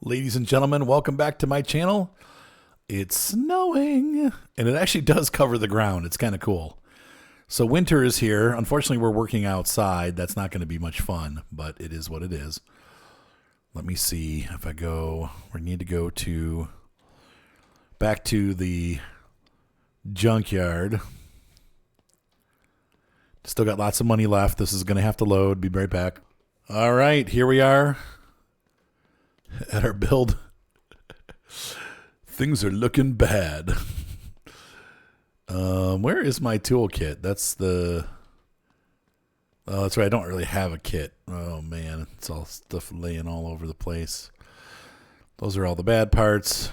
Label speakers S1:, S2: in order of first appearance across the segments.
S1: Ladies and gentlemen, welcome back to my channel. It's snowing, and it actually does cover the ground. It's kind of cool. So winter is here. Unfortunately, we're working outside. That's not going to be much fun, but it is what it is. Let me see if I go. We need to go back to the junkyard. Still got lots of money left. This is going to have to load. Be right back. All right, here we are at our build. Things are looking bad. Where is my toolkit? That's right. I don't really have a kit. Oh man, it's all stuff laying all over the place. Those are all the bad parts.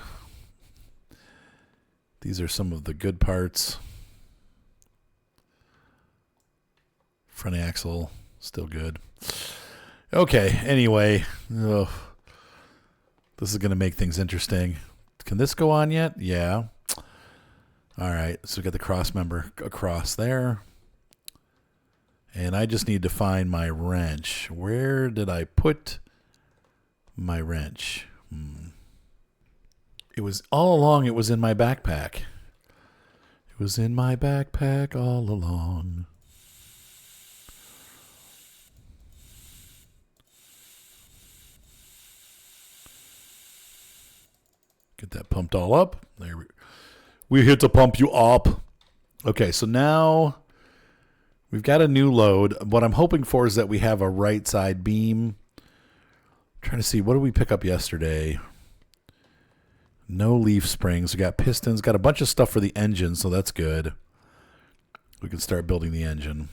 S1: These are some of the good parts. Front axle, still good. Okay, anyway. Ugh. This is going to make things interesting. Can this go on yet? Yeah. All right, so we got the cross member across there. And I just need to find my wrench. Where did I put my wrench? It was all along, it was in my backpack. It was in my backpack all along. Get that pumped all up. There we hit to pump you up. Okay, so now we've got a new load. What I'm hoping for is that we have a right side beam. I'm trying to see, what did we pick up yesterday? No leaf springs. We got pistons. Got a bunch of stuff for the engine, so that's good. We can start building the engine.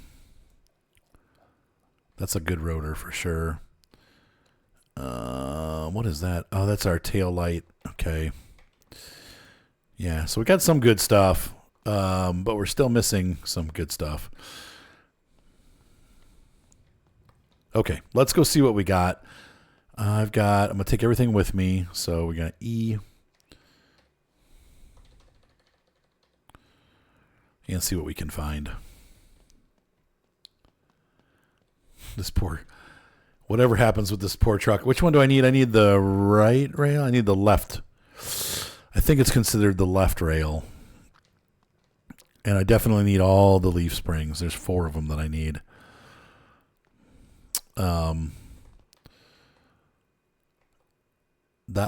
S1: That's a good rotor for sure. What is that? Oh, that's our tail light. Okay. Yeah, so we got some good stuff, but we're still missing some good stuff. Okay, let's go see what we got. I'm going to take everything with me. So we got E. And see what we can find. Whatever happens with this poor truck. Which one do I need? I need the right rail. I need the left. I think it's considered the left rail. And I definitely need all the leaf springs. There's 4 of them that I need. That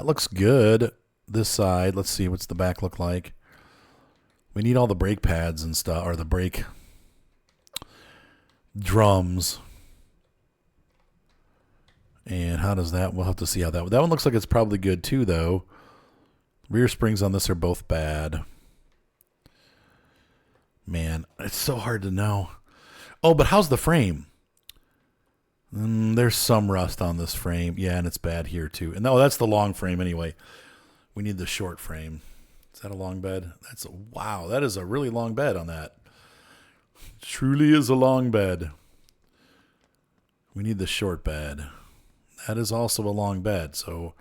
S1: looks good. This side. Let's see what's the back look like. We need all the brake pads and stuff, or the brake drums. And how does that? We'll have to see how that one looks like. It's probably good too, though. Rear springs on this are both bad. Man, it's so hard to know. Oh, but how's the frame? There's some rust on this frame. Yeah, and it's bad here too. And no, that's the long frame anyway. We need the short frame. Is that a long bed? Wow, that is a really long bed on that. Truly is a long bed. We need the short bed. That is also a long bed, so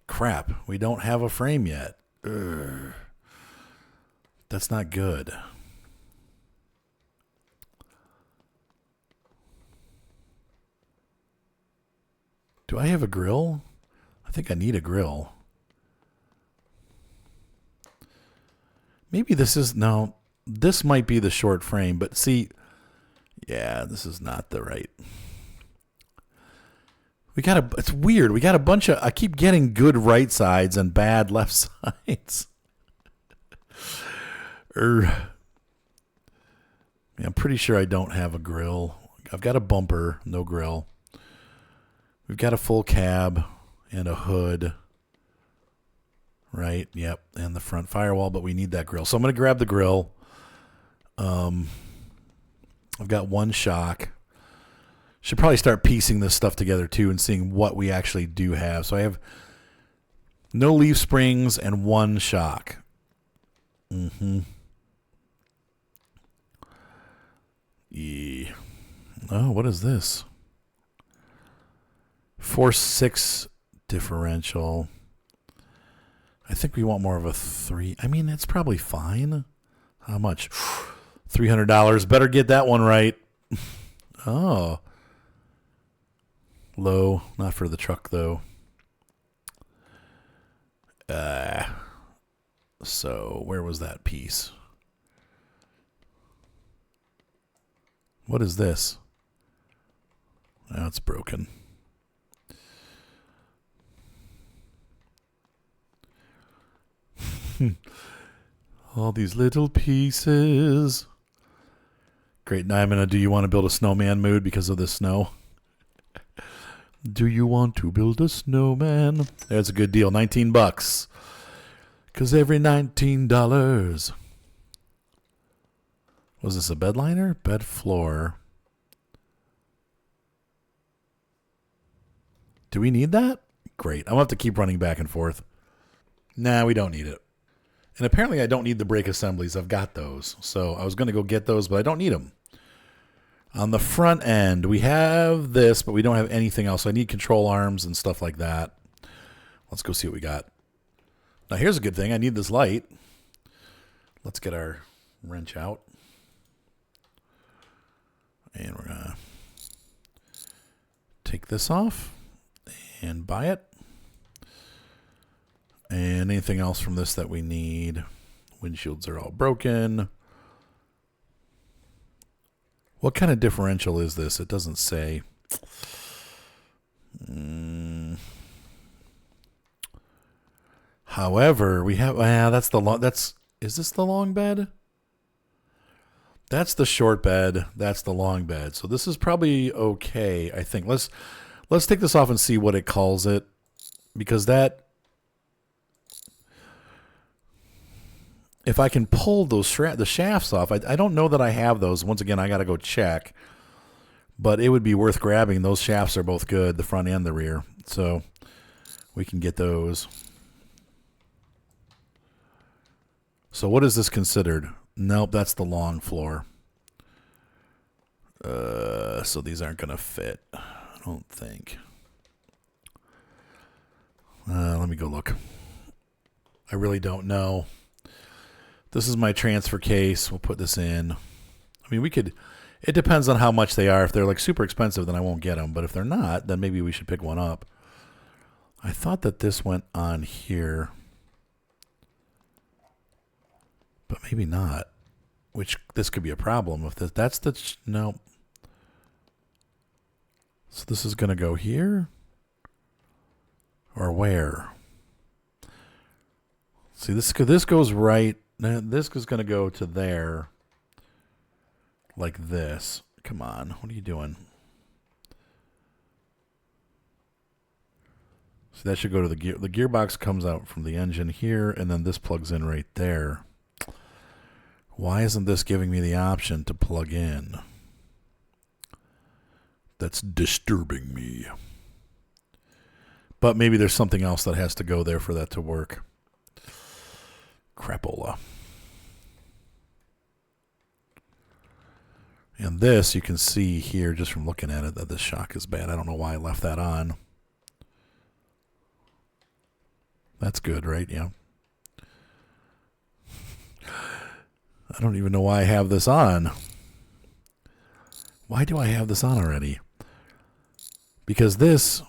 S1: crap, we don't have a frame yet. Ugh. That's not good. Do I have a grill? I think I need a grill. Maybe this might be the short frame, but see, yeah, this is not the right. It's weird. We got a bunch of, I keep getting good right sides and bad left sides. I'm pretty sure I don't have a grill. I've got a bumper, no grill. We've got a full cab and a hood. Right, yep, and the front firewall, but we need that grill. So I'm going to grab the grill. I've got one shock. Should probably start piecing this stuff together too and seeing what we actually do have. So I have no leaf springs and one shock. Yeah. Oh, what is this? 4.6 differential. I think we want more of a 3. I mean, it's probably fine. How much? $300. Better get that one right. Oh. Low. Not for the truck, though. So where was that piece? What is this? Oh, it's broken. All these little pieces. Great. Now I'm going to do you want to build a snowman mood because of the snow? Do you want to build a snowman? That's a good deal. $19. Because every $19. Was this a bed liner? Bed floor. Do we need that? Great. I'm going to have to keep running back and forth. Nah, we don't need it. And apparently I don't need the brake assemblies. I've got those. So I was going to go get those, but I don't need them. On the front end, we have this, but we don't have anything else. So I need control arms and stuff like that. Let's go see what we got. Now here's a good thing. I need this light. Let's get our wrench out. And we're going to take this off and buy it. And anything else from this that we need. Windshields are all broken. What kind of differential is this? It doesn't say. However, we have that's the long is this the long bed? That's the short bed. That's the long bed. So this is probably okay, I think. Let's take this off and see what it calls it, because that, if I can pull those the shafts off, I don't know that I have those. Once again, I got to go check. But it would be worth grabbing. Those shafts are both good, the front and the rear. So we can get those. So what is this considered? Nope, that's the long floor. So these aren't going to fit, I don't think. Let me go look. I really don't know. This is my transfer case. We'll put this in. I mean, we could, it depends on how much they are. If they're like super expensive, then I won't get them. But if they're not, then maybe we should pick one up. I thought that this went on here, but maybe not. Which, this could be a problem. If that's the, no. So this is going to go here? Or where? See, this goes right. This is going to go to there. Like this. Come on. What are you doing? So that should go to the gear. The gearbox comes out from the engine here, and then this plugs in right there. Why isn't this giving me the option to plug in? That's disturbing me. But maybe there's something else that has to go there for that to work. Crapola. And this, you can see here, just from looking at it, that the shock is bad. I don't know why I left that on. That's good, right? Yeah. I don't even know why I have this on. Why do I have this on already? Because this...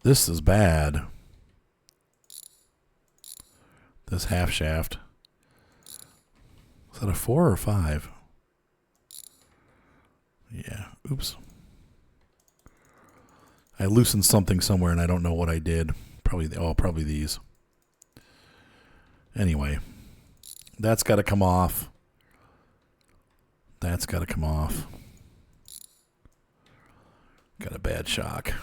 S1: This is bad. This half shaft. Is that a 4 or 5? Yeah. Oops. I loosened something somewhere and I don't know what I did. Probably these. Anyway. That's got to come off. That's got to come off. Got a bad shock.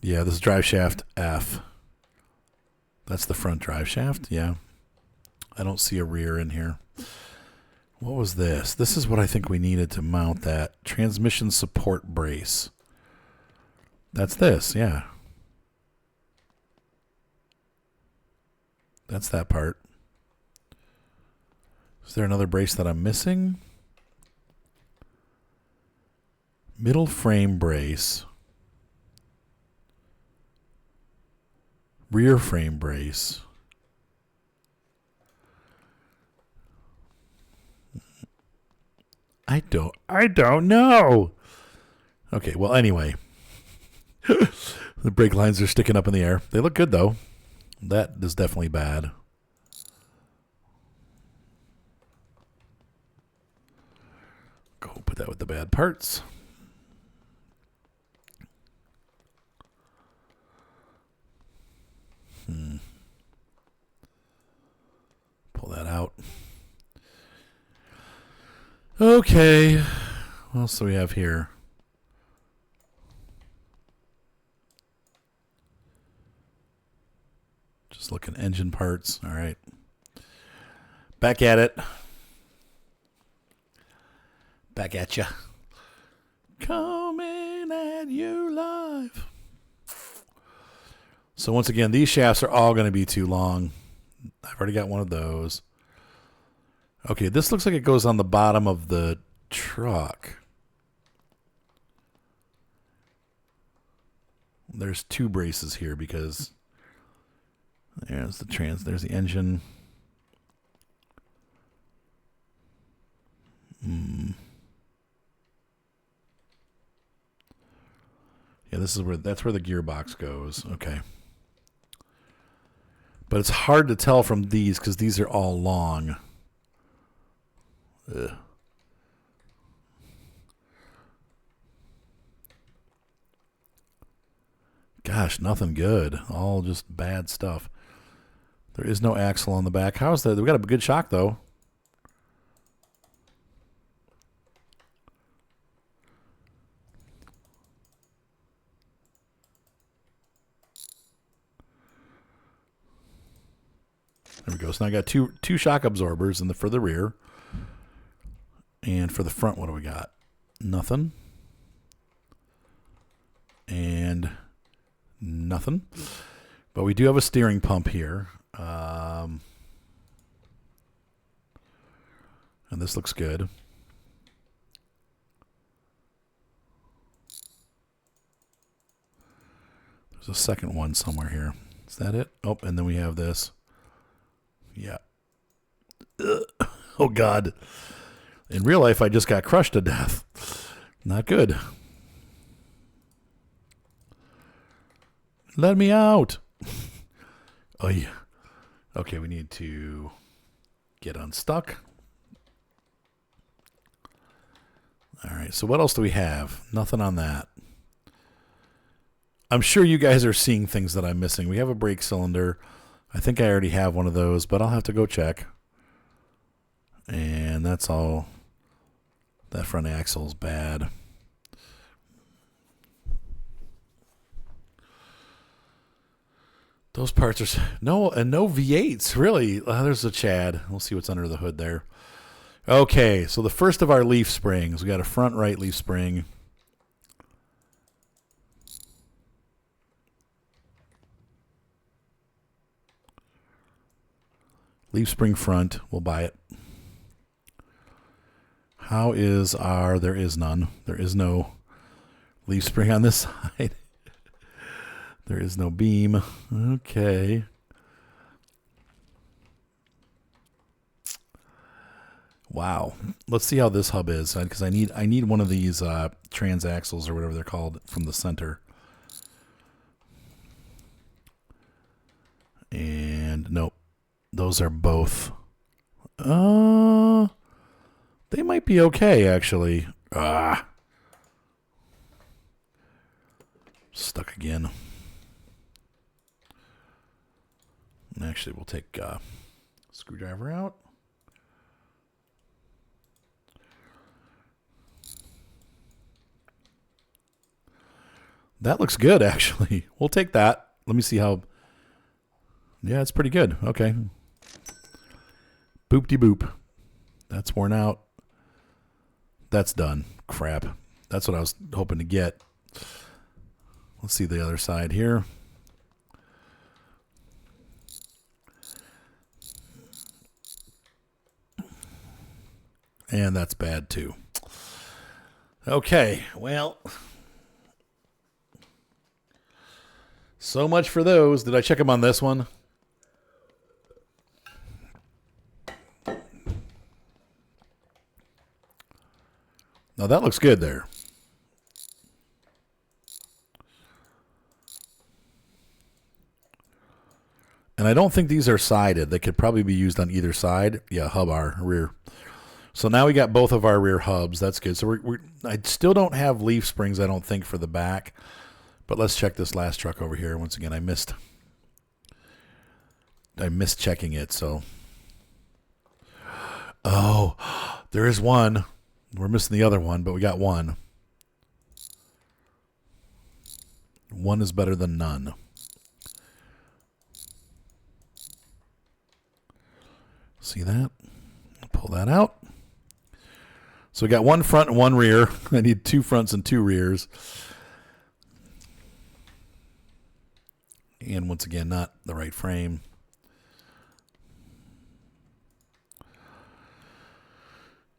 S1: Yeah, this is drive shaft F. That's the front drive shaft, yeah. I don't see a rear in here. What was this? This is what I think we needed to mount that. Transmission support brace. That's this, yeah. That's that part. Is there another brace that I'm missing? Middle frame brace. Rear frame brace. I don't know. Okay, well, anyway. The brake lines are sticking up in the air. They look good, though. That is definitely bad. Go put that with the bad parts. Pull that out. Okay. What else do we have here? Just looking engine parts. All right. Back at it. Back at you. Coming at you live. So once again, these shafts are all going to be too long. I've already got one of those. Okay, this looks like it goes on the bottom of the truck. There's two braces here because there's there's the engine. Yeah, that's where the gearbox goes. Okay. But it's hard to tell from these because these are all long. Ugh. Gosh, nothing good. All just bad stuff. There is no axle on the back. How's that? We got a good shock, though. There we go. So now I got two shock absorbers for the rear. And for the front, what do we got? Nothing. And nothing. But we do have a steering pump here. And this looks good. There's a second one somewhere here. Is that it? Oh, and then we have this. Yeah. Ugh. Oh, God. In real life, I just got crushed to death. Not good. Let me out. Oh, yeah. Okay, we need to get unstuck. All right, so what else do we have? Nothing on that. I'm sure you guys are seeing things that I'm missing. We have a brake cylinder. I think I already have one of those, but I'll have to go check. And that's all. That front axle's bad. Those parts are no V8s really. There's a Chad. We'll see what's under the hood there. Okay, so the first of our leaf springs. We got a front right leaf spring. Leaf spring front. We'll buy it. How is our... There is none. There is no leaf spring on this side. There is no beam. Okay. Wow. Let's see how this hub is, because I need one of these transaxles or whatever they're called from the center. And nope. Those are both. They might be okay, actually. Stuck again. Actually, we'll take screwdriver out. That looks good, actually. We'll take that. Let me see how... Yeah, it's pretty good. Okay. Boop-de-boop. That's worn out. That's done. Crap. That's what I was hoping to get. Let's see the other side here. And that's bad too. Okay, well. So much for those. Did I check them on this one? Now that looks good there. And I don't think these are sided. They could probably be used on either side. Yeah, hub R, rear. So now we got both of our rear hubs. That's good. So I still don't have leaf springs, I don't think, for the back. But let's check this last truck over here. Once again, I missed checking it. So, oh, there is one. We're missing the other one, but we got one. One is better than none. See that? Pull that out. So we got one front and one rear. I need two fronts and two rears. And once again, not the right frame.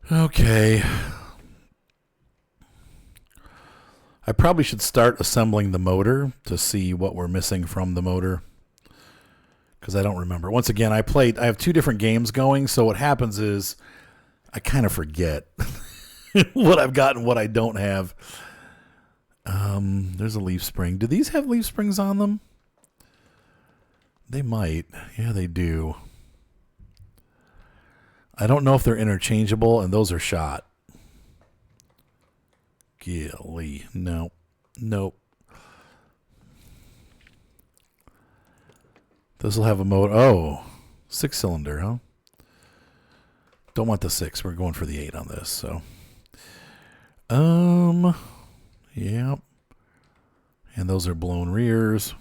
S1: Okay. I probably should start assembling the motor to see what we're missing from the motor, because I don't remember. Once again, I have two different games going, so what happens is I kind of forget what I've got and what I don't have. There's a leaf spring. Do these have leaf springs on them? They might. Yeah, they do. I don't know if they're interchangeable, and those are shot. Golly. No. Nope. This will have a motor. Oh, 6-cylinder, huh? Don't want the 6. We're going for the 8 on this. So, yep. And those are blown rears.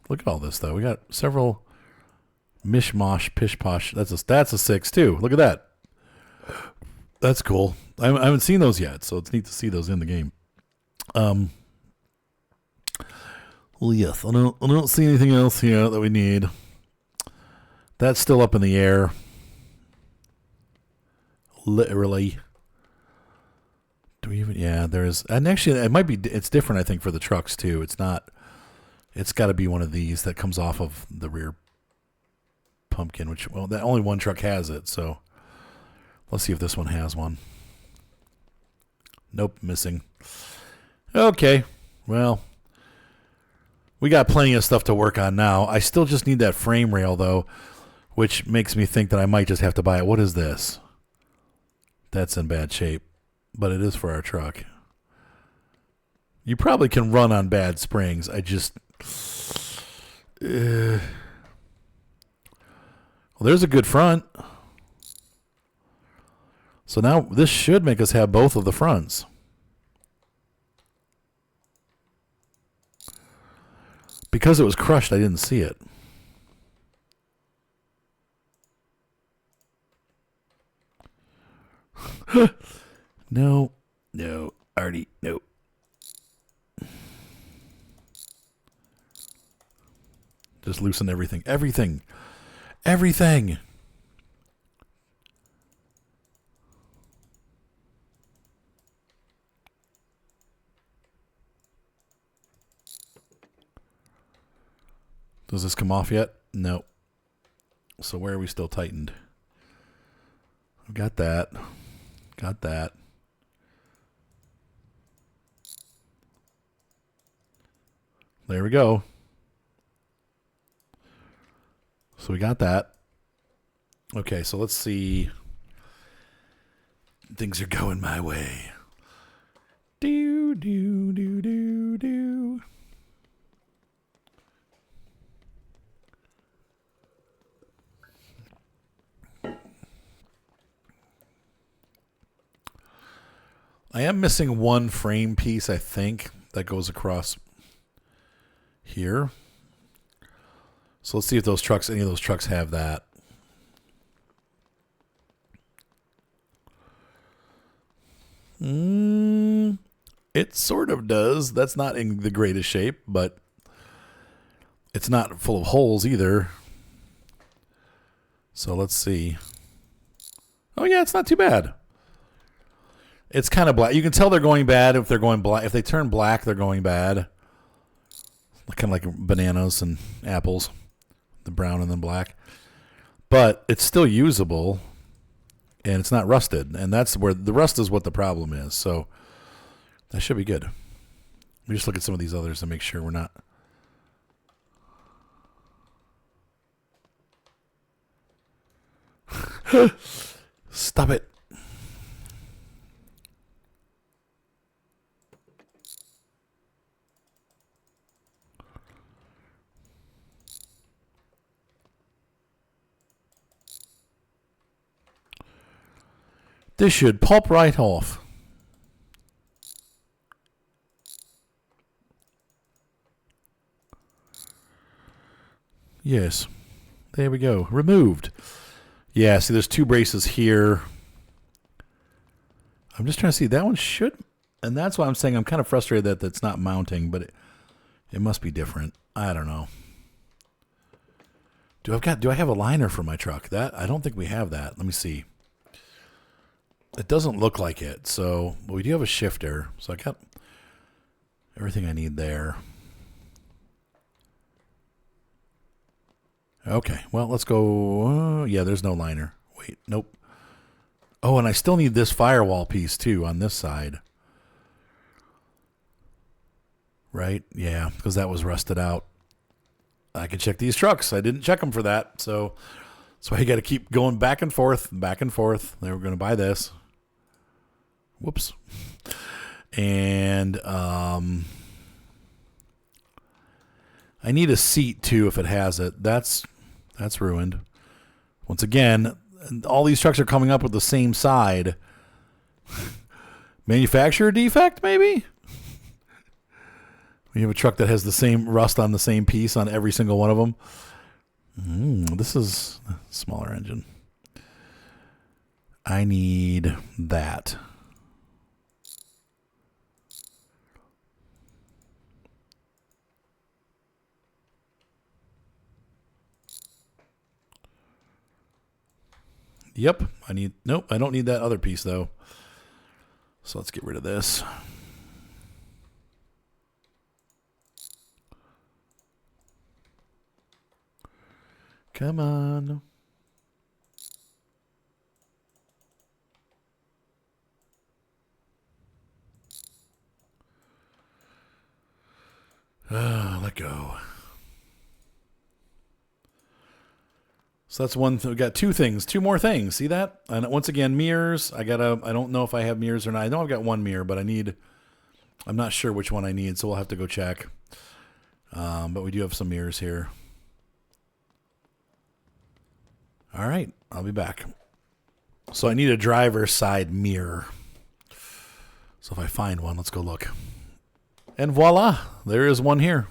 S1: Look at all this, though. We got several mishmash, pish-posh. That's a 6, too. Look at that. That's cool. I haven't seen those yet, so it's neat to see those in the game. Well, yes, I don't see anything else here that we need. That's still up in the air. Literally. Do we even? Yeah, there's. And actually, it might be. It's different, I think, for the trucks too. It's not. It's got to be one of these that comes off of the rear pumpkin. Which, well, that only one truck has it. So let's see if this one has one. Nope, missing. Okay, well, we got plenty of stuff to work on now. I still just need that frame rail, though, which makes me think that I might just have to buy it. What is this? That's in bad shape, but it is for our truck. You probably can run on bad springs. I just... well, there's a good front. So now this should make us have both of the fronts. Because it was crushed, I didn't see it. No, Artie, no. Just loosen everything. Everything. Does this come off yet? No. So where are we still tightened? I've got that. Got that. There we go. So we got that. Okay, so let's see. Things are going my way. Do. I am missing one frame piece, I think, that goes across here. So let's see if any of those trucks have that. It sort of does. That's not in the greatest shape, but it's not full of holes either. So let's see. Oh yeah, it's not too bad. It's kind of black. You can tell they're going bad if they're going black. If they turn black, they're going bad. Kind of like bananas and apples, the brown and then black. but it's still usable, and it's not rusted. And that's where the rust is what the problem is. So that should be good. Let me just look at some of these others to make sure we're not. Stop it. This should pop right off. Yes. There we go. Removed. Yeah, see there's two braces here. I'm just trying to see. That one should. And that's why I'm saying I'm kind of frustrated that that's not mounting, but it must be different. I don't know. Do I have a liner for my truck? That I don't think we have that. Let me see. It doesn't look like it. So, but we do have a shifter. So I got everything I need there. Okay, well, let's go. Yeah, there's no liner. Wait, nope. Oh, and I still need this firewall piece, too, on this side. Right? Yeah, because that was rusted out. I can check these trucks. I didn't check them for that, so I got to keep going back and forth, back and forth. They were going to buy this. Whoops. And I need a seat, too, if it has it. That's ruined. Once again, all these trucks are coming up with the same side. Manufacturer defect, maybe? We have a truck that has the same rust on the same piece on every single one of them. This is a smaller engine. I need that. Yep, nope, I don't need that other piece though. So let's get rid of this. Come on. Let go. So that's one. We got two more things. See that? And once again, mirrors. I don't know if I have mirrors or not. I know I've got one mirror, but I'm not sure which one I need, so we'll have to go check. But we do have some mirrors here. All right, I'll be back. So I need a driver's side mirror. So if I find one, let's go look. And voila, there is one here.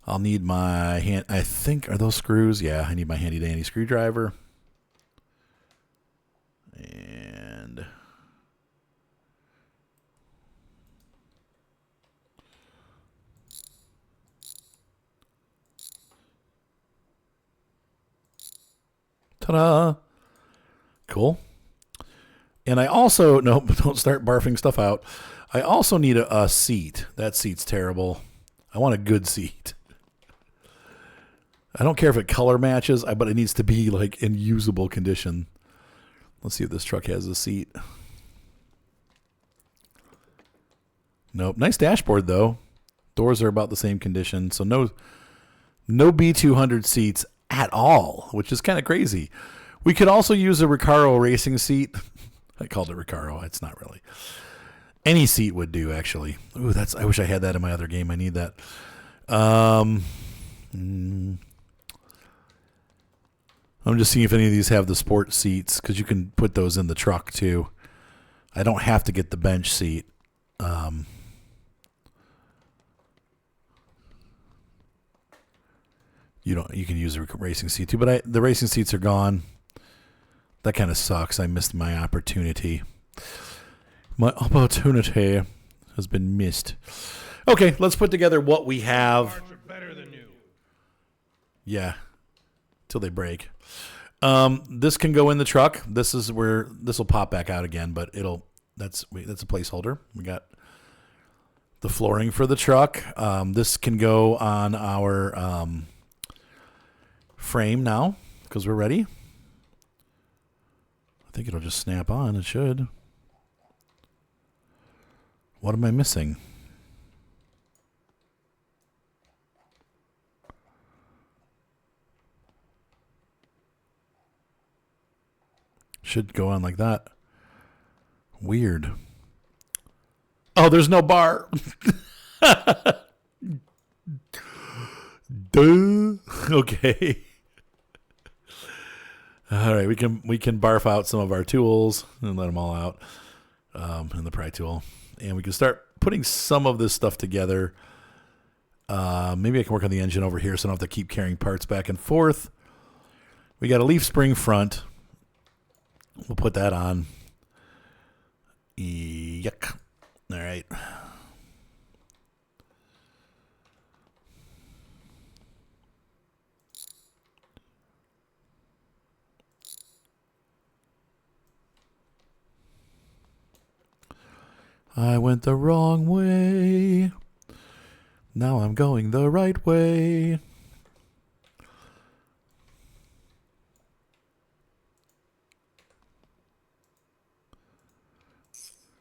S1: I'll need my hand. I think, are those screws? Yeah, I need my handy dandy screwdriver. And ta-da! Cool. And I also, nope, don't start barfing stuff out. I also need a seat. That seat's terrible. I want a good seat. I don't care if it color matches, but it needs to be like in usable condition. Let's see if this truck has a seat. Nope. Nice dashboard though. Doors are about the same condition. So no B200 seats at all, which is kind of crazy. We could also use a Recaro racing seat. I called it Recaro. It's not really. Any seat would do, actually. Ooh, I wish I had that in my other game. I need that. I'm just seeing if any of these have the sport seats, because you can put those in the truck too. I don't have to get the bench seat. You can use a racing seat too, but the racing seats are gone. That kind of sucks. I missed my opportunity. My opportunity has been missed. Okay, let's put together what we have.
S2: Parts are better than new.
S1: Yeah, till they break. This can go in the truck. This is where this will pop back out again, but that's a placeholder. We got the flooring for the truck. This can go on our frame now. because we're ready. I think it'll just snap on. It should. What am I missing? Should go on like that. Weird. Oh, there's no bar. Duh. Okay. All right, we can barf out some of our tools and let them all out in the pry tool, and we can start putting some of this stuff together. Maybe I can work on the engine over here, so I don't have to keep carrying parts back and forth. We got a leaf spring front. We'll put that on. Yuck. All right. I went the wrong way. Now I'm going the right way.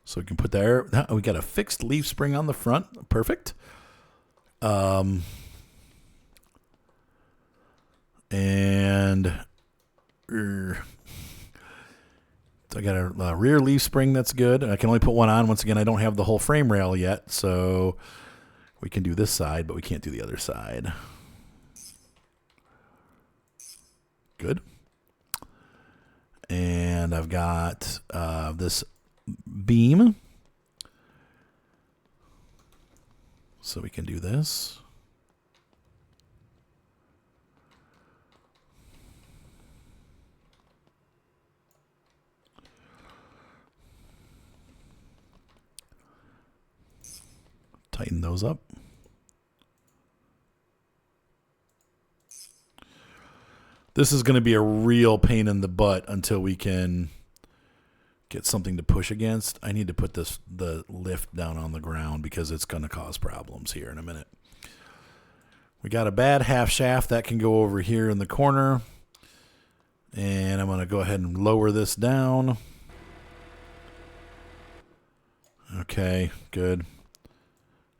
S1: So we can put there. We got a fixed leaf spring on the front. Perfect. And I got a rear leaf spring that's good. I can only put one on. Once again, I don't have the whole frame rail yet, so we can do this side, but we can't do the other side. Good. And I've got this beam. So we can do this. Tighten those up. This is going to be a real pain in the butt until we can get something to push against. I need to put the lift down on the ground because it's going to cause problems here in a minute. We got a bad half shaft that can go over here in the corner. And I'm going to go ahead and lower this down. Okay, good.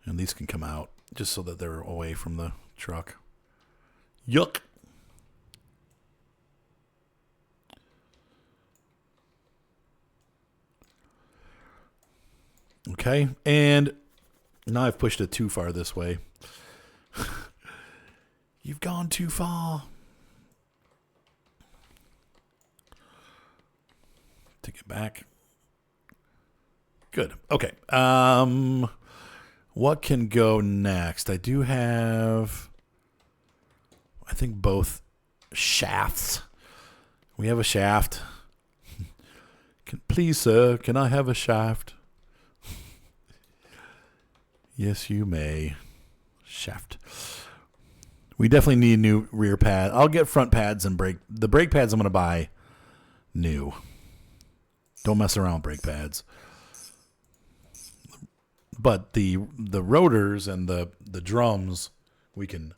S1: And these can come out just so that they're away from the truck. Yuck. Okay, and now I've pushed it too far this way. You've gone too far. Take it back. Good. Okay. What can go next? I do have, I think, both shafts. We have a shaft. Please, sir, can I have a shaft? Yes, you may. Shaft. We definitely need new rear pad. I'll get front pads and brake. The brake pads I'm going to buy new. Don't mess around with brake pads. But the rotors and the drums, we can.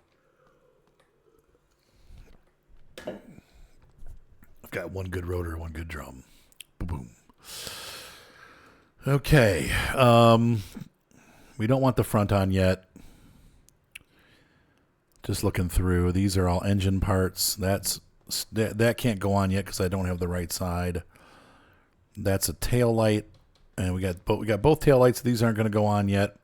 S1: I've got one good rotor, one good drum. Boom, boom. Okay. We don't want the front on yet. Just looking through. These are all engine parts. That can't go on yet because I don't have the right side. That's a tail light. And we got both tail lights. These aren't going to go on yet.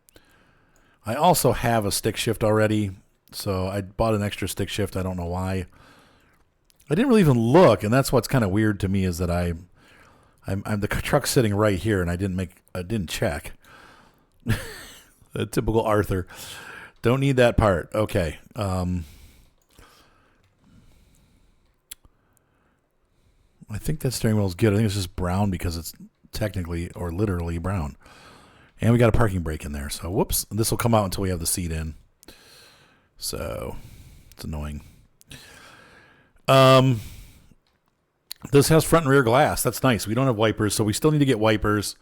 S1: I also have a stick shift already, so I bought an extra stick shift. I don't know why. I didn't really even look, and that's what's kind of weird to me is that I'm the truck's sitting right here, and I didn't check. A typical Arthur. Don't need that part. Okay. I think that steering wheel is good. I think it's just brown because it's technically or literally brown. And we got a parking brake in there. So, whoops. This will come out until we have the seat in. So, it's annoying. This has front and rear glass. That's nice. We don't have wipers, so we still need to get wipers.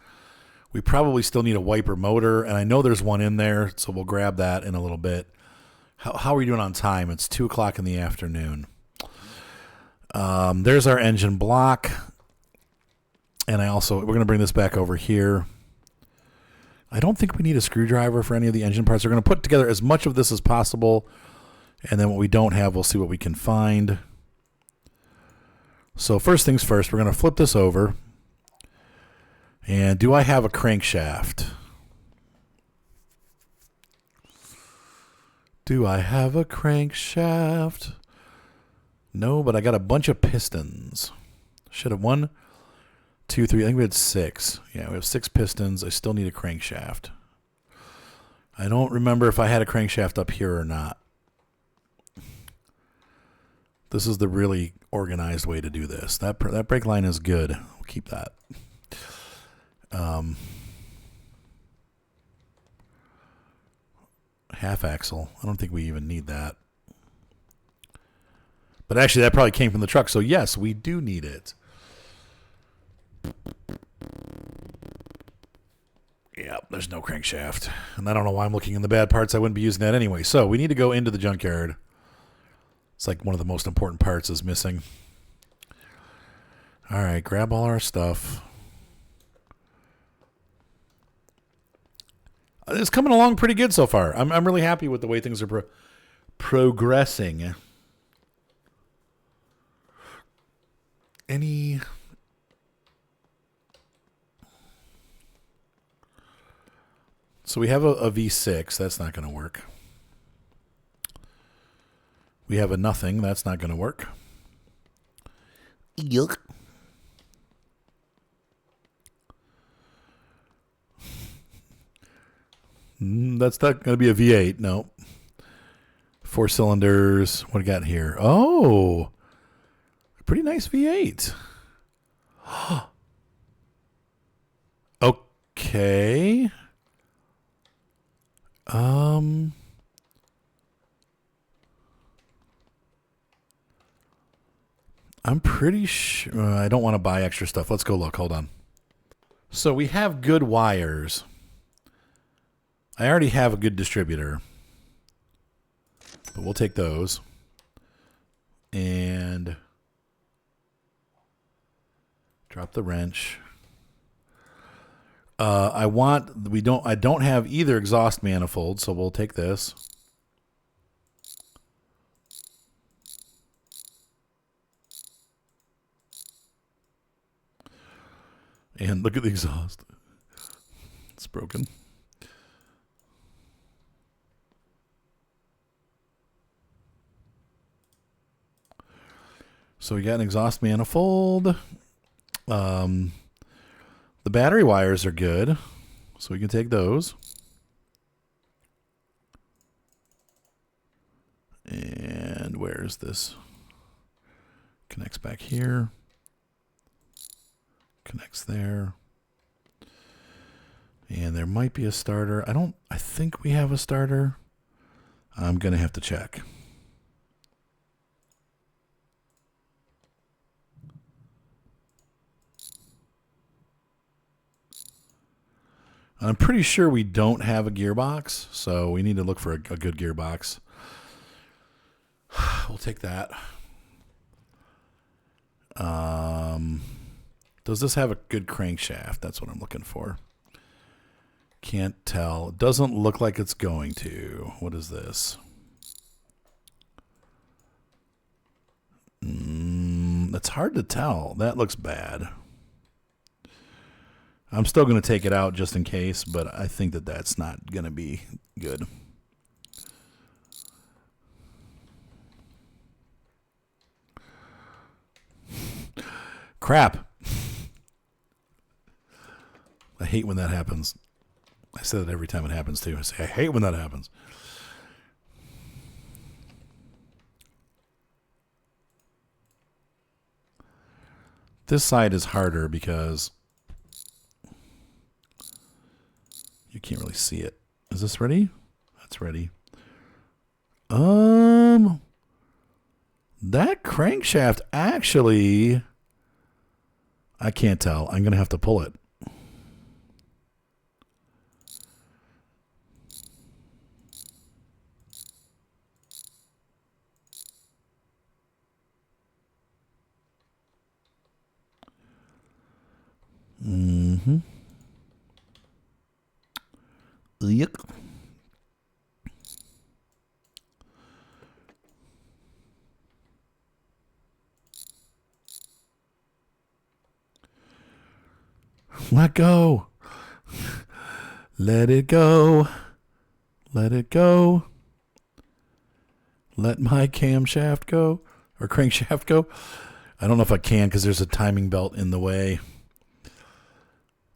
S1: We probably still need a wiper motor, and I know there's one in there, so we'll grab that in a little bit. How are we doing on time? It's 2 o'clock in the afternoon. There's our engine block. And we're going to bring this back over here. I don't think we need a screwdriver for any of the engine parts. We're going to put together as much of this as possible. And then what we don't have, we'll see what we can find. So first things first, we're going to flip this over. And do I have a crankshaft? Do I have a crankshaft? No, but I got a bunch of pistons. Should have 1, 2, 3. I think we had 6. Yeah, we have 6 pistons. I still need a crankshaft. I don't remember if I had a crankshaft up here or not. This is the really organized way to do this. That brake line is good. We'll keep that. Half axle. I don't think we even need that. But actually, that probably came from the truck. So yes, we do need it. Yeah, there's no crankshaft. And I don't know why I'm looking in the bad parts. I wouldn't be using that anyway. So we need to go into the junkyard. It's like one of the most important parts is missing. All right, grab all our stuff. It's coming along pretty good so far. I'm really happy with the way things are progressing. So we have a V6. That's not going to work. We have a nothing. That's not going to work. Yuck. That's not going to be a V8. No. 4 cylinders. What do we got here? Oh, pretty nice V8. Okay. I'm pretty sure I don't want to buy extra stuff. Let's go look. Hold on. So we have good wires. I already have a good distributor, but we'll take those. And drop the wrench. I don't have either exhaust manifold, so we'll take this. And look at the exhaust. It's broken. So we got an exhaust manifold. The battery wires are good, so we can take those. And where is this? Connects back here. Connects there. And there might be a starter. I think we have a starter. I'm going to have to check. I'm pretty sure we don't have a gearbox, so we need to look for a good gearbox. We'll take that. Does this have a good crankshaft? That's what I'm looking for. Can't tell. It doesn't look like it's going to. What is this? It's hard to tell. That looks bad. I'm still going to take it out just in case, but I think that that's not going to be good. Crap. I hate when that happens. I say that every time it happens too. I say, I hate when that happens. This side is harder because you can't really see it. Is this ready? That's ready. That crankshaft actually, I can't tell. I'm going to have to pull it. Yuck. Let go. Let it go. Let it go. Let my camshaft go. Or crankshaft go. I don't know if I can because there's a timing belt in the way.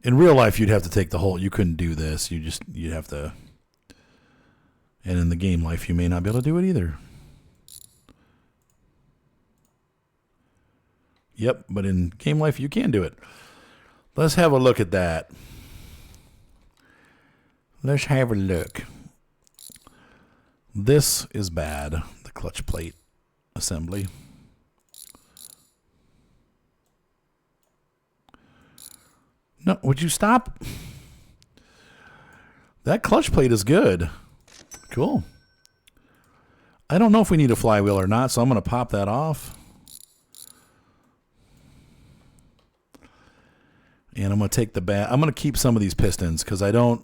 S1: In real life, you'd have to take the whole... You couldn't do this. You'd have to... And in the game life, you may not be able to do it either. Yep, but in game life, you can do it. Let's have a look at that. Let's have a look. This is bad, the clutch plate assembly. No, would you stop? That clutch plate is good. Cool. I don't know if we need a flywheel or not, so I'm going to pop that off. And I'm going to take the bat. I'm going to keep some of these pistons because I don't...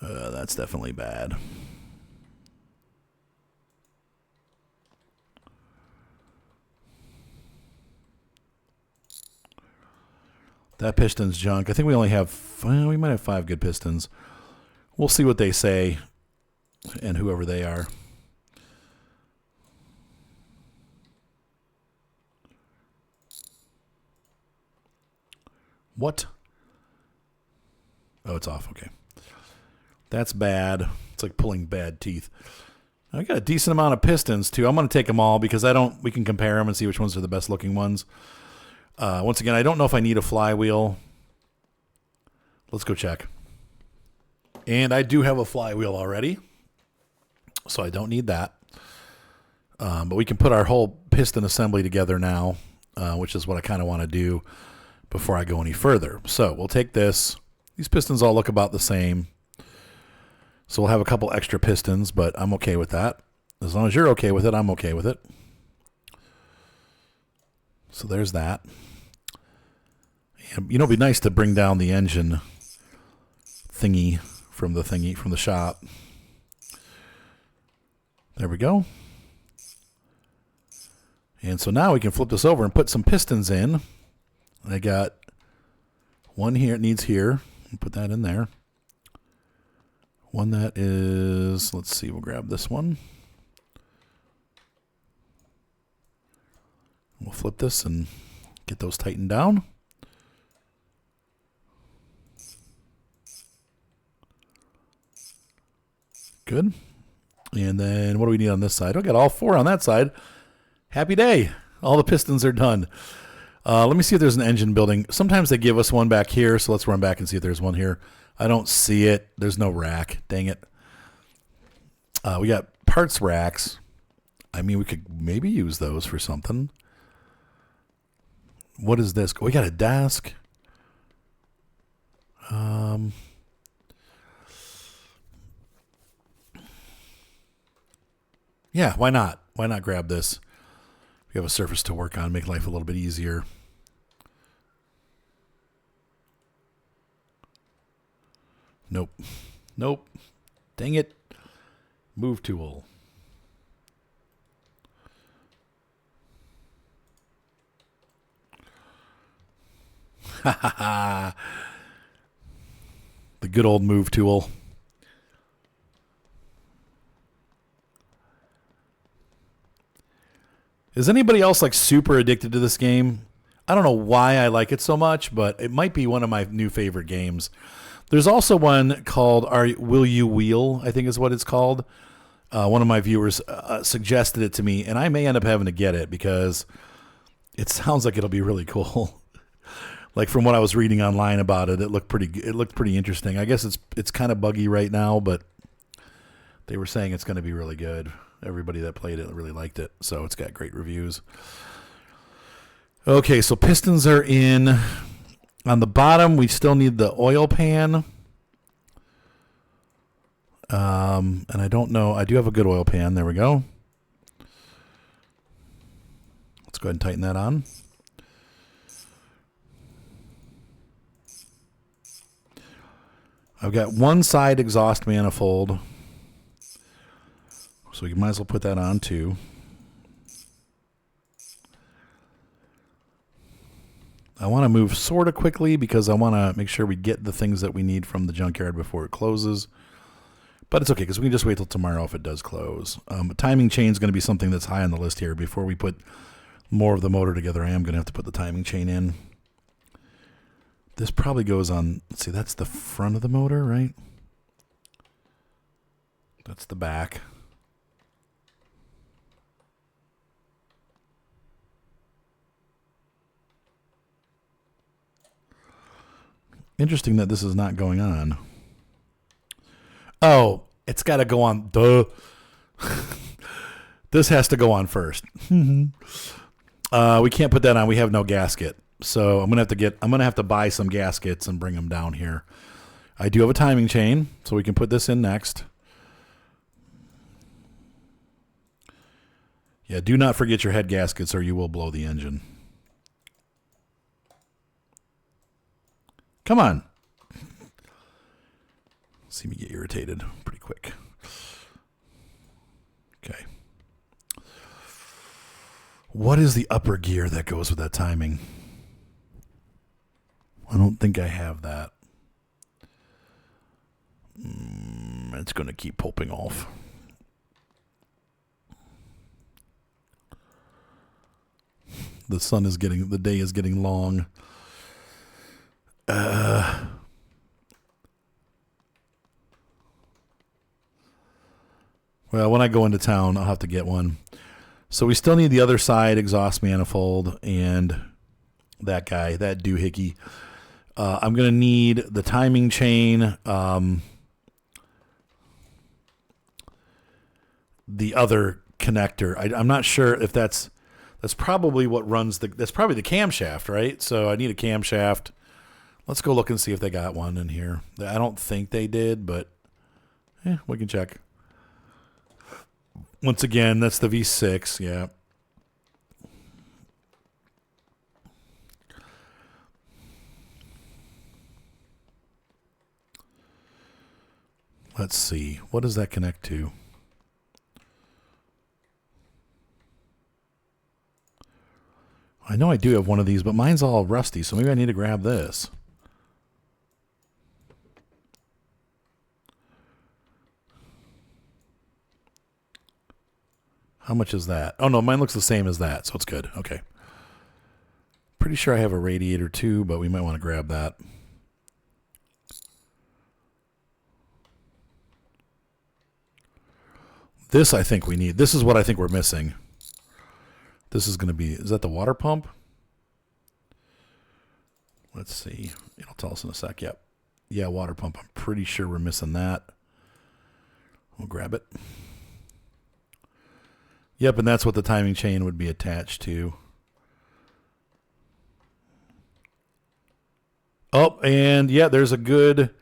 S1: that's definitely bad. That piston's junk. I think we only have... Well, we might have 5 good pistons. We'll see what they say and whoever they are. What? Oh, it's off. Okay. That's bad. It's like pulling bad teeth. I got a decent amount of pistons, too. I'm going to take them all because we can compare them and see which ones are the best looking ones. Once again, I don't know if I need a flywheel. Let's go check. And I do have a flywheel already, so I don't need that. But we can put our whole piston assembly together now, which is what I kind of want to do before I go any further. So we'll take this. These pistons all look about the same. So we'll have a couple extra pistons, but I'm okay with that. As long as you're okay with it, I'm okay with it. So there's that. And, it'd be nice to bring down the engine thingy from the shop. There we go. And so now we can flip this over and put some pistons in. I got one here. It needs here. Put that in there. One that is, let's see, we'll grab this one. We'll flip this and get those tightened down. Good. And then what do we need on this side? I got all 4 on that side. Happy day. All the pistons are done. Let me see if there's an engine building. Sometimes they give us one back here, so let's run back and see if there's one here. I don't see it. There's no rack. Dang it. We got parts racks. I mean, we could maybe use those for something. What is this? We got a desk. Yeah, why not? Why not grab this? We have a surface to work on, make life a little bit easier. Nope. Nope. Dang it. Move tool. Ha ha ha. The good old move tool. Is anybody else like super addicted to this game? I don't know why I like it so much, but it might be one of my new favorite games. There's also one called Will You Wheel, I think is what it's called. One of my viewers suggested it to me, and I may end up having to get it because it sounds like it'll be really cool. Like from what I was reading online about it, it looked pretty interesting. I guess it's kind of buggy right now, but they were saying it's going to be really good. Everybody that played it really liked it, so it's got great reviews. Okay, so pistons are in. On the bottom, we still need the oil pan. And I don't know. I do have a good oil pan. There we go. Let's go ahead and tighten that on. I've got one side exhaust manifold, so we might as well put that on too. I want to move sort of quickly because I want to make sure we get the things that we need from the junkyard before it closes. But it's okay because we can just wait till tomorrow if it does close. Timing chain is going to be something that's high on the list here. Before we put more of the motor together, I am going to have to put the timing chain in. This probably goes on, let's see, that's the front of the motor, right? That's the back. Interesting that this is not going on. Oh, it's got to go on. Duh. This has to go on first. We can't put that on. We have no gasket. So I'm gonna have to buy some gaskets and bring them down here. I do have a timing chain, so we can put this in next. Yeah, do not forget your head gaskets or you will blow the engine. Come on. See me get irritated pretty quick. Okay. What is the upper gear that goes with that timing? I don't think I have that. It's going to keep popping off. The day is getting long. Well, when I go into town, I'll have to get one. So we still need the other side exhaust manifold and that guy, that doohickey. I'm going to need the timing chain, the other connector. I'm not sure if that's probably what runs that's probably the camshaft, right? So I need a camshaft. Let's go look and see if they got one in here. I don't think they did, but we can check. Once again, that's the V6, yeah. Let's see. What does that connect to? I know I do have one of these, but mine's all rusty, so maybe I need to grab this. How much is that? Oh, no, mine looks the same as that, so it's good. Okay. Pretty sure I have a radiator too, but we might want to grab that. This I think we need. This is what I think we're missing. This is going to be, is that the water pump? Let's see. It'll tell us in a sec. Yep. Yeah, water pump. I'm pretty sure we're missing that. We'll grab it. Yep, and that's what the timing chain would be attached to. Oh, and yeah, there's a good.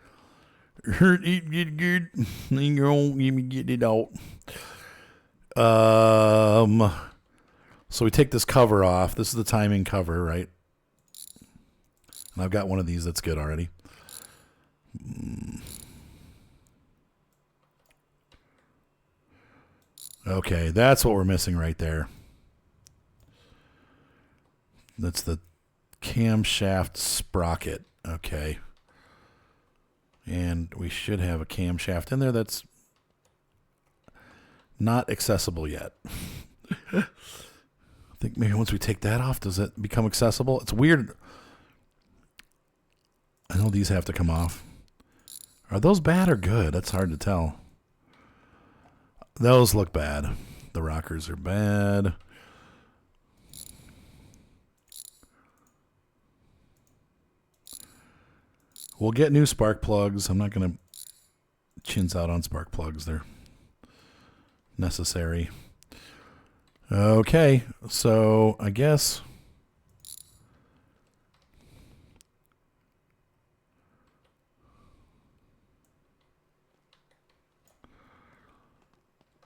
S1: Get it out. So we take this cover off. This is the timing cover, right? And I've got one of these that's good already. Okay, that's what we're missing right there. That's the camshaft sprocket. Okay. And we should have a camshaft in there that's not accessible yet. I think maybe once we take that off, does it become accessible? It's weird. I know these have to come off. Are those bad or good? That's hard to tell. Those look bad. The rockers are bad. We'll get new spark plugs. I'm not going to chins out on spark plugs. They're necessary. Okay, so I guess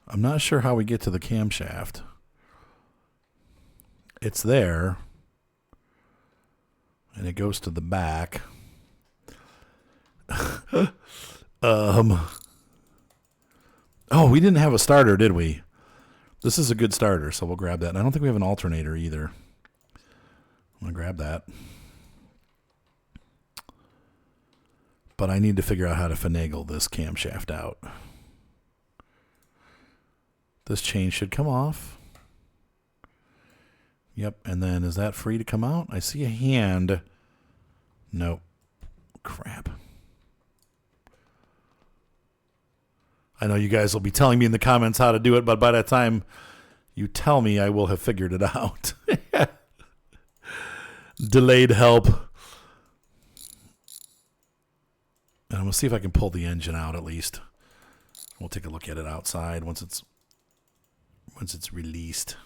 S1: I'm not sure how we get to the camshaft. It's there, and it goes to the back. Oh, we didn't have a starter, did we? This is a good starter, so we'll grab that. And I don't think we have an alternator either. I'm going to grab that. But I need to figure out how to finagle this camshaft out. This chain should come off. Yep, and then is that free to come out? I see a hand. Nope. Crap. I know you guys will be telling me in the comments how to do it, but by the time you tell me, I will have figured it out. Delayed help. And I'm going to see if I can pull the engine out at least. We'll take a look at it outside once it's released.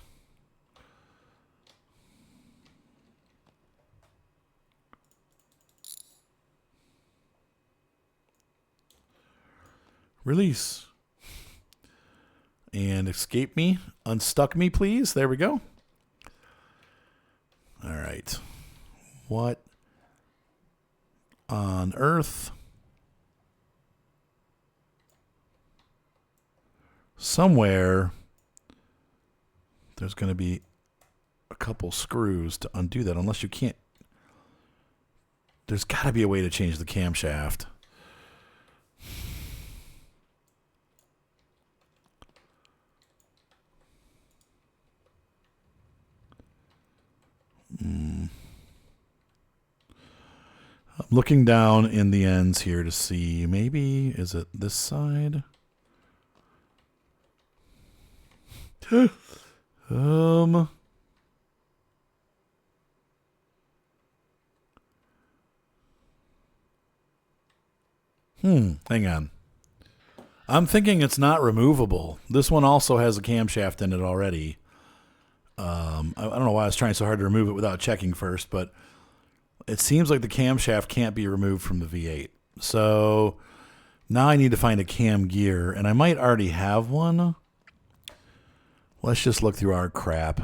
S1: Release. And escape me. Unstuck me, please. There we go. All right. What on earth? Somewhere there's going to be a couple screws to undo that, unless you can't. There's got to be a way to change the camshaft. I'm looking down in the ends here to see, maybe, is it this side? Hang on. I'm thinking it's not removable. This one also has a camshaft in it already. I don't know why I was trying so hard to remove it without checking first, but it seems like the camshaft can't be removed from the V8. So now I need to find a cam gear, and I might already have one. Let's just look through our crap.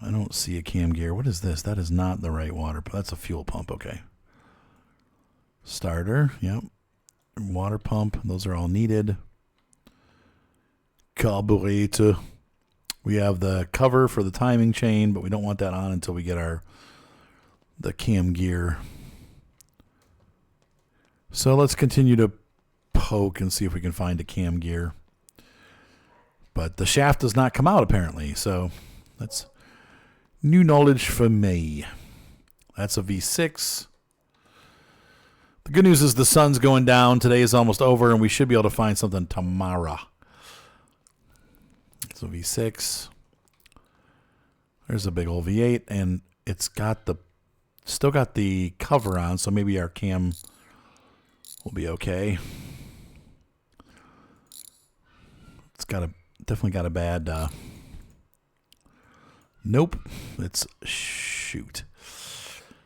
S1: I don't see a cam gear. What is this? That is not the right water. That's a fuel pump. Okay. Starter. Yep. Water pump. Those are all needed. Carburetor. We have the cover for the timing chain, but we don't want that on until we get the cam gear. So let's continue to poke and see if we can find a cam gear. But the shaft does not come out apparently, so that's new knowledge for me. That's a V6. The good news is the sun's going down. Today is almost over, and we should be able to find something tomorrow. So V6. There's a big old V8, and it's got still got the cover on, so maybe our cam will be okay. It's definitely got a bad. Nope, it's shoot.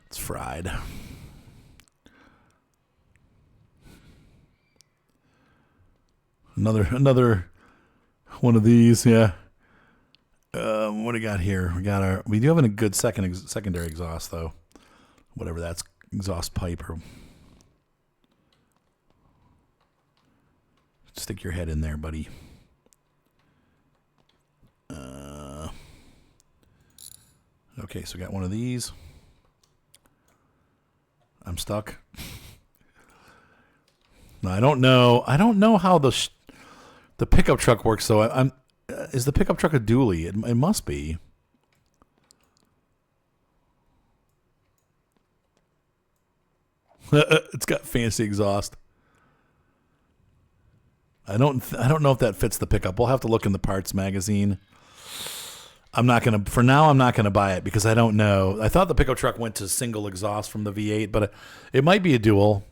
S1: It's fried. Another one of these, yeah. What do we got here? We do have a good secondary exhaust though. Whatever that's, exhaust pipe or. Stick your head in there, buddy. Okay, so we got one of these. I'm stuck. No, I don't know. I don't know how the pickup truck works. So is the pickup truck a dually? It must be. It's got fancy exhaust. I don't know if that fits the pickup. We'll have to look in the parts magazine. For now I'm not gonna buy it because I don't know. I thought the pickup truck went to single exhaust from the V8, but it might be a dual.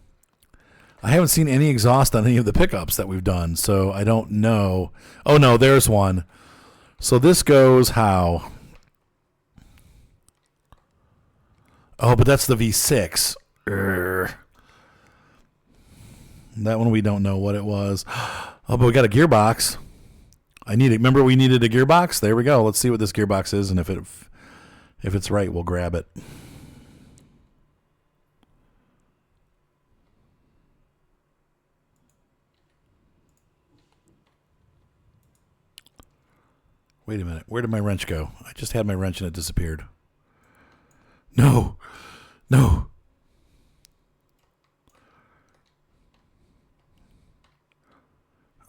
S1: I haven't seen any exhaust on any of the pickups that we've done, so I don't know. Oh no, there's one. So this goes how? Oh, but that's the V6. That one we don't know what it was. Oh, but we got a gearbox. Remember we needed a gearbox? There we go. Let's see what this gearbox is, and if it's right, we'll grab it. Wait a minute. Where did my wrench go? I just had my wrench and it disappeared. No. No.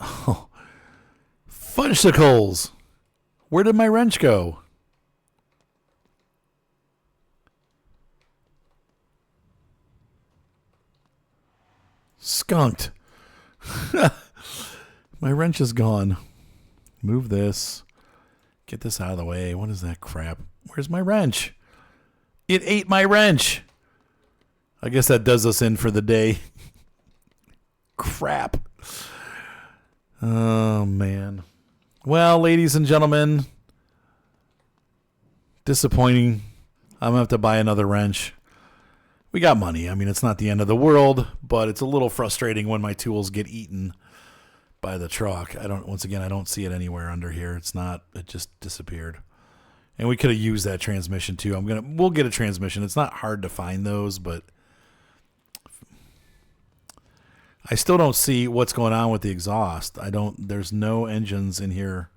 S1: Oh. Fudgesicles. Where did my wrench go? Skunked. My wrench is gone. Move this. Get this out of the way. What is that crap? Where's my wrench? It ate my wrench. I guess that does us in for the day. Crap. Oh, man. Well, ladies and gentlemen, disappointing. I'm going to have to buy another wrench. We got money. I mean, it's not the end of the world, but it's a little frustrating when my tools get eaten by the truck. Once again, I don't see it anywhere under here. It just disappeared. And we could have used that transmission too. We'll get a transmission. It's not hard to find those, but I still don't see what's going on with the exhaust. There's no engines in here.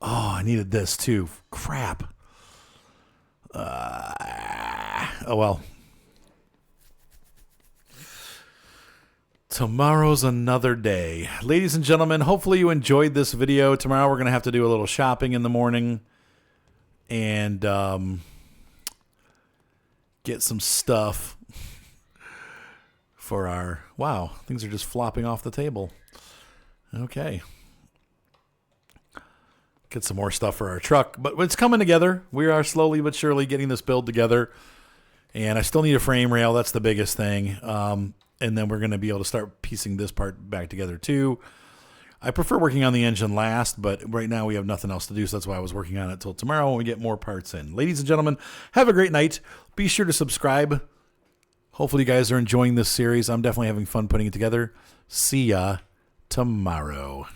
S1: Oh, I needed this too. Crap. Oh well. Tomorrow's another day. Ladies and gentlemen, hopefully you enjoyed this video. Tomorrow we're going to have to do a little shopping in the morning and get some stuff for our... Wow, things are just flopping off the table. Okay. Get some more stuff for our truck, but it's coming together. We are slowly but surely getting this build together, and I still need a frame rail. That's the biggest thing. And then we're going to be able to start piecing this part back together too. I prefer working on the engine last, but right now we have nothing else to do, so that's why I was working on it till tomorrow when we get more parts in. Ladies and gentlemen, have a great night. Be sure to subscribe. Hopefully you guys are enjoying this series. I'm definitely having fun putting it together. See ya tomorrow.